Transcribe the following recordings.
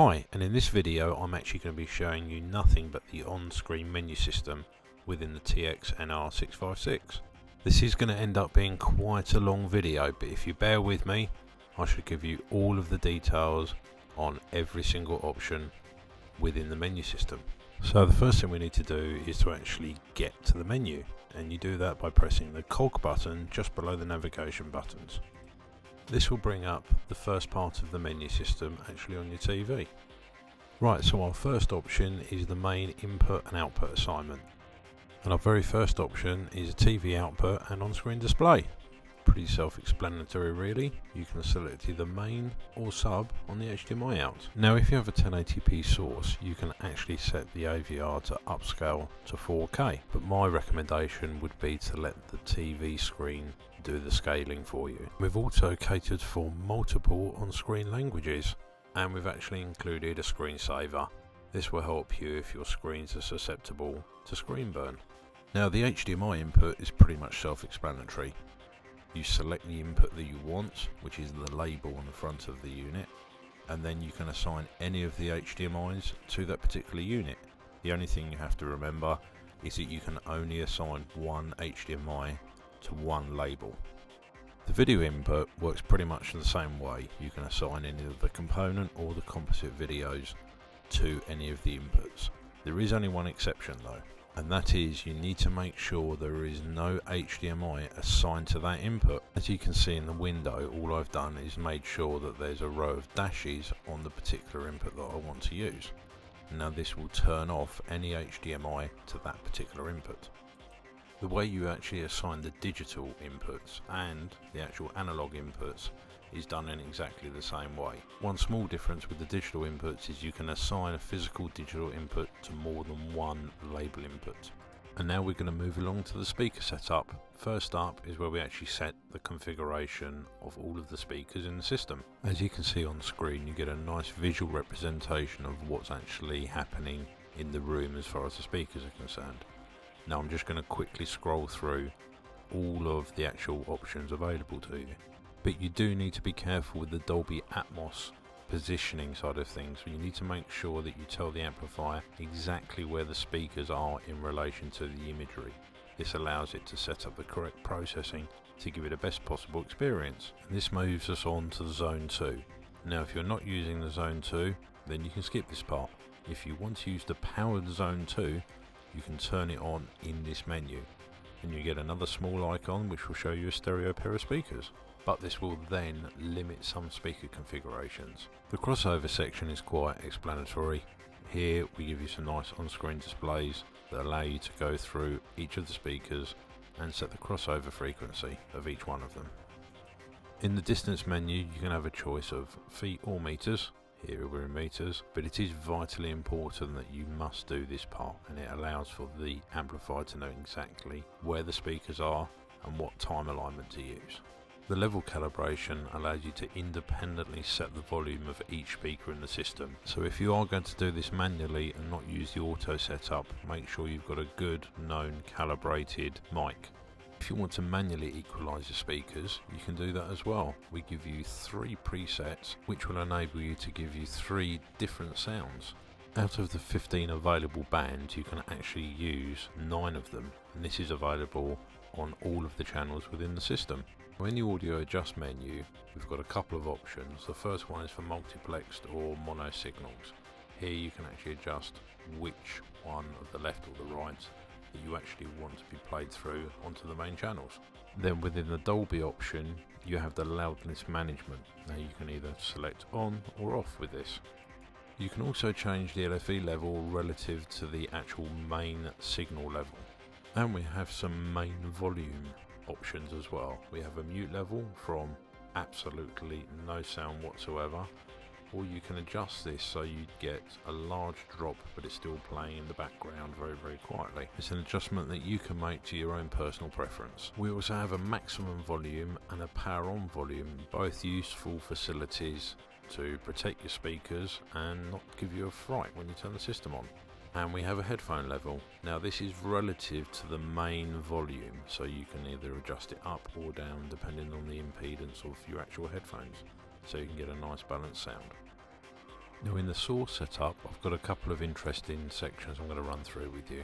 Hi, and in this video I'm actually going to be showing you nothing but the on-screen menu system within the TX-NR656. This is going to end up being quite a long video, but if you bear with me, I should give you all of the details on every single option within the menu system. So the first thing we need to do is to actually get to the menu, and you do that by pressing the cog button just below the navigation buttons. This will bring up the first part of the menu system actually on your TV. Right, so our first option is the main input and output assignment. And our very first option is a TV output and on-screen display. Pretty self-explanatory really. You can select either main or sub on the HDMI out. Now if you have a 1080p source, you can actually set the AVR to upscale to 4K, but my recommendation would be to let the TV screen do the scaling for you. We've also catered for multiple on-screen languages, and we've actually included a screensaver. This will help you if your screens are susceptible to screen burn. Now the HDMI input is pretty much self-explanatory. You select the input that you want, which is the label on the front of the unit, and then you can assign any of the HDMIs to that particular unit. The only thing you have to remember is that you can only assign one HDMI to one label. The video input works pretty much in the same way. You can assign any of the component or the composite videos to any of the inputs. There is only one exception though, and that is you need to make sure there is no HDMI assigned to that input. As you can see in the window, all I've done is made sure that there's a row of dashes on the particular input that I want to use. Now this will turn off any HDMI to that particular input. The way you actually assign the digital inputs and the actual analog inputs is done in exactly the same way. One small difference with the digital inputs is you can assign a physical digital input to more than one label input. And now we're going to move along to the speaker setup. First up is where we actually set the configuration of all of the speakers in the system. As you can see on screen, you get a nice visual representation of what's actually happening in the room as far as the speakers are concerned. Now I'm just going to quickly scroll through all of the actual options available to you. But you do need to be careful with the Dolby Atmos positioning side of things. You need to make sure that you tell the amplifier exactly where the speakers are in relation to the imagery. This allows it to set up the correct processing to give it the best possible experience. And this moves us on to the Zone 2. Now if you're not using the Zone 2, then you can skip this part. If you want to use the powered Zone 2, you can turn it on in this menu, and you get another small icon which will show you a stereo pair of speakers. But this will then limit some speaker configurations. The crossover section is quite explanatory. Here we give you some nice on-screen displays that allow you to go through each of the speakers and set the crossover frequency of each one of them. In the distance menu you can have a choice of feet or meters. Here we're in meters, but it is vitally important that you must do this part, and it allows for the amplifier to know exactly where the speakers are and what time alignment to use. The level calibration allows you to independently set the volume of each speaker in the system. So if you are going to do this manually and not use the auto setup, make sure you've got a good known calibrated mic. If you want to manually equalize your speakers, you can do that as well. We give you 3 presets which will enable you to give you 3 different sounds. Out of the 15 available bands, you can actually use 9 of them, and this is available on all of the channels within the system. In the audio adjust menu, we've got a couple of options. The first one is for multiplexed or mono signals. Here you can actually adjust which one of the left or the right that you actually want to be played through onto the main channels. Then within the Dolby option, you have the loudness management. Now you can either select on or off with this. You can also change the LFE level relative to the actual main signal level. And we have some main volume options as well. We have a mute level from absolutely no sound whatsoever, or you can adjust this so you get a large drop but it's still playing in the background very quietly. It's an adjustment that you can make to your own personal preference. We also have a maximum volume and a power on volume, both useful facilities to protect your speakers and not give you a fright when you turn the system on. And we have a headphone level. Now this is relative to the main volume, so you can either adjust it up or down depending on the impedance of your actual headphones, so you can get a nice balanced sound. Now in the source setup, I've got a couple of interesting sections I'm going to run through with you.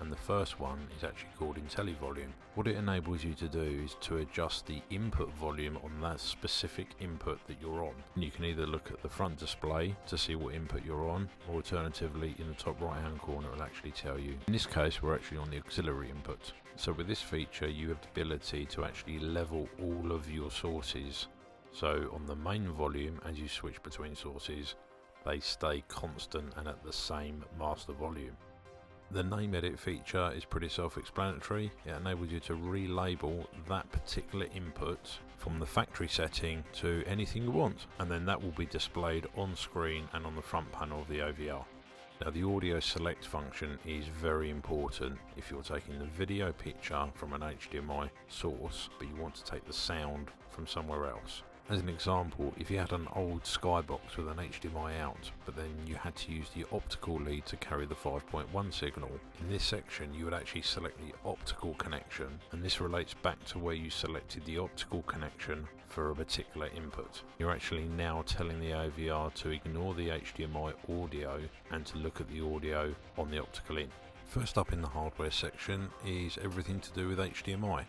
And the first one is actually called IntelliVolume. What it enables you to do is to adjust the input volume on that specific input that you're on. And you can either look at the front display to see what input you're on, or alternatively in the top right hand corner it will actually tell you. In this case we're actually on the auxiliary input. So with this feature you have the ability to actually level all of your sources. So on the main volume, as you switch between sources, they stay constant and at the same master volume. The name edit feature is pretty self-explanatory. It enables you to relabel that particular input from the factory setting to anything you want, and then that will be displayed on screen and on the front panel of the OVR. Now the audio select function is very important if you're taking the video picture from an HDMI source but you want to take the sound from somewhere else. As an example, if you had an old Skybox with an HDMI out, but then you had to use the optical lead to carry the 5.1 signal, in this section you would actually select the optical connection, and this relates back to where you selected the optical connection for a particular input. You're actually now telling the OVR to ignore the HDMI audio and to look at the audio on the optical in. First up in the hardware section is everything to do with HDMI.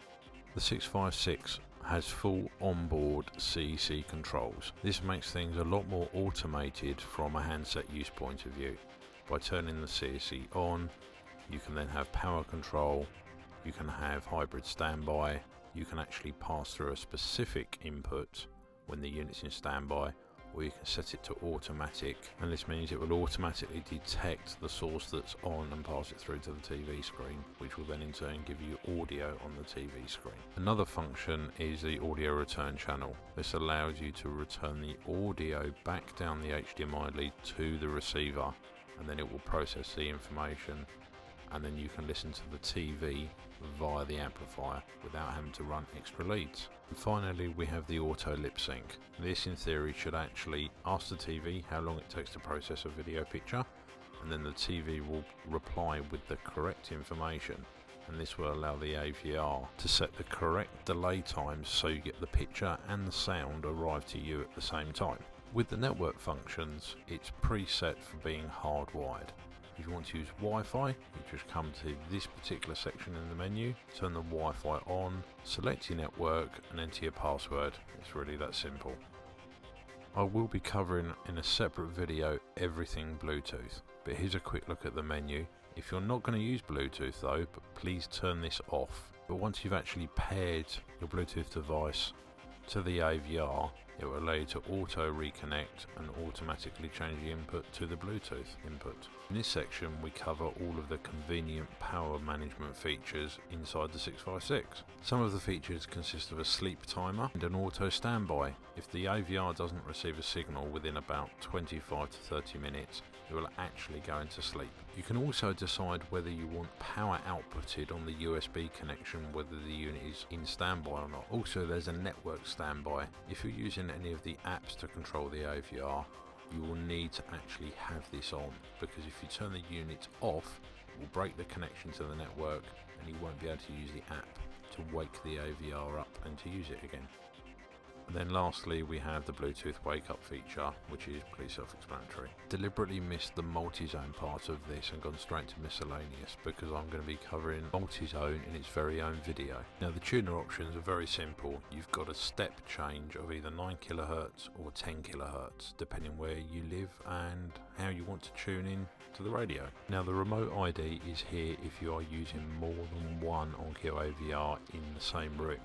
The 656 has full onboard CEC controls. This makes things a lot more automated from a handset use point of view. By turning the CEC on, you can then have power control, you can have hybrid standby, you can actually pass through a specific input when the unit's in standby, or you can set it to automatic, and this means it will automatically detect the source that's on and pass it through to the TV screen, which will then in turn give you audio on the TV screen. Another function is the audio return channel. This allows you to return the audio back down the HDMI lead to the receiver, and then it will process the information, and then you can listen to the TV via the amplifier without having to run extra leads. And finally we have the auto lip sync. This in theory should actually ask the TV how long it takes to process a video picture, and then the TV will reply with the correct information, and this will allow the AVR to set the correct delay times so you get the picture and the sound arrive to you at the same time. With the network functions, it's preset for being hardwired. If you want to use Wi-Fi, you just come to this particular section in the menu, turn the Wi-Fi on, select your network and enter your password. It's really that simple. I will be covering in a separate video everything Bluetooth, but here's a quick look at the menu. If you're not going to use Bluetooth though, please turn this off. But once you've actually paired your Bluetooth device to the AVR, it will allow you to auto reconnect and automatically change the input to the Bluetooth input. In this section we cover all of the convenient power management features inside the 656. Some of the features consist of a sleep timer and an auto standby. If the AVR doesn't receive a signal within about 25 to 30 minutes, it will actually go into sleep. You can also decide whether you want power outputted on the USB connection, whether the unit is in standby or not. Also there's a network standby. If you're using any of the apps to control the AVR, you will need to actually have this on, because if you turn the unit off, it will break the connection to the network and you won't be able to use the app to wake the AVR up and to use it again. And then lastly we have the Bluetooth wake up feature, which is pretty self-explanatory. Deliberately missed the multi-zone part of this and gone straight to miscellaneous, because I'm going to be covering multi-zone in its very own video. Now the tuner options are very simple. You've got a step change of either 9 kHz or 10 kHz depending where you live and how you want to tune in to the radio. Now the remote ID is here if you are using more than one Onkyo AVR in the same room.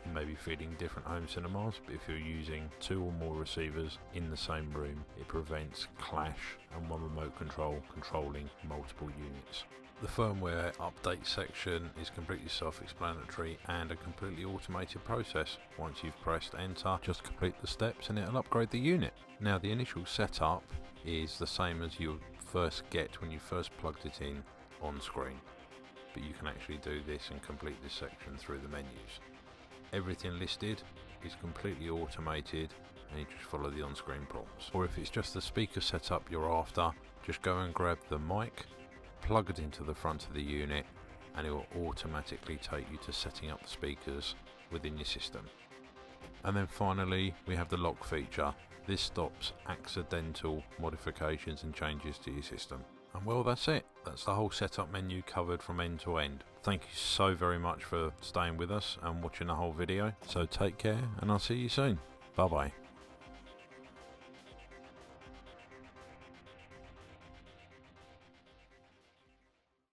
You may be feeding different home cinemas, but if you're using 2 or more receivers in the same room, it prevents clash and one remote control controlling multiple units. The firmware update section is completely self-explanatory and a completely automated process. Once you've pressed enter, just complete the steps and it'll upgrade the unit. Now the initial setup is the same as you'll first get when you first plugged it in on screen, but you can actually do this and complete this section through the menus. Everything listed is completely automated and you just follow the on-screen prompts. Or if it's just the speaker setup you're after, just go and grab the mic, plug it into the front of the unit, and it will automatically take you to setting up the speakers within your system. And then finally we have the lock feature. This stops accidental modifications and changes to your system. And well, that's it. That's the whole setup menu covered from end to end. Thank you so very much for staying with us and watching the whole video. So take care, and I'll see you soon. Bye bye.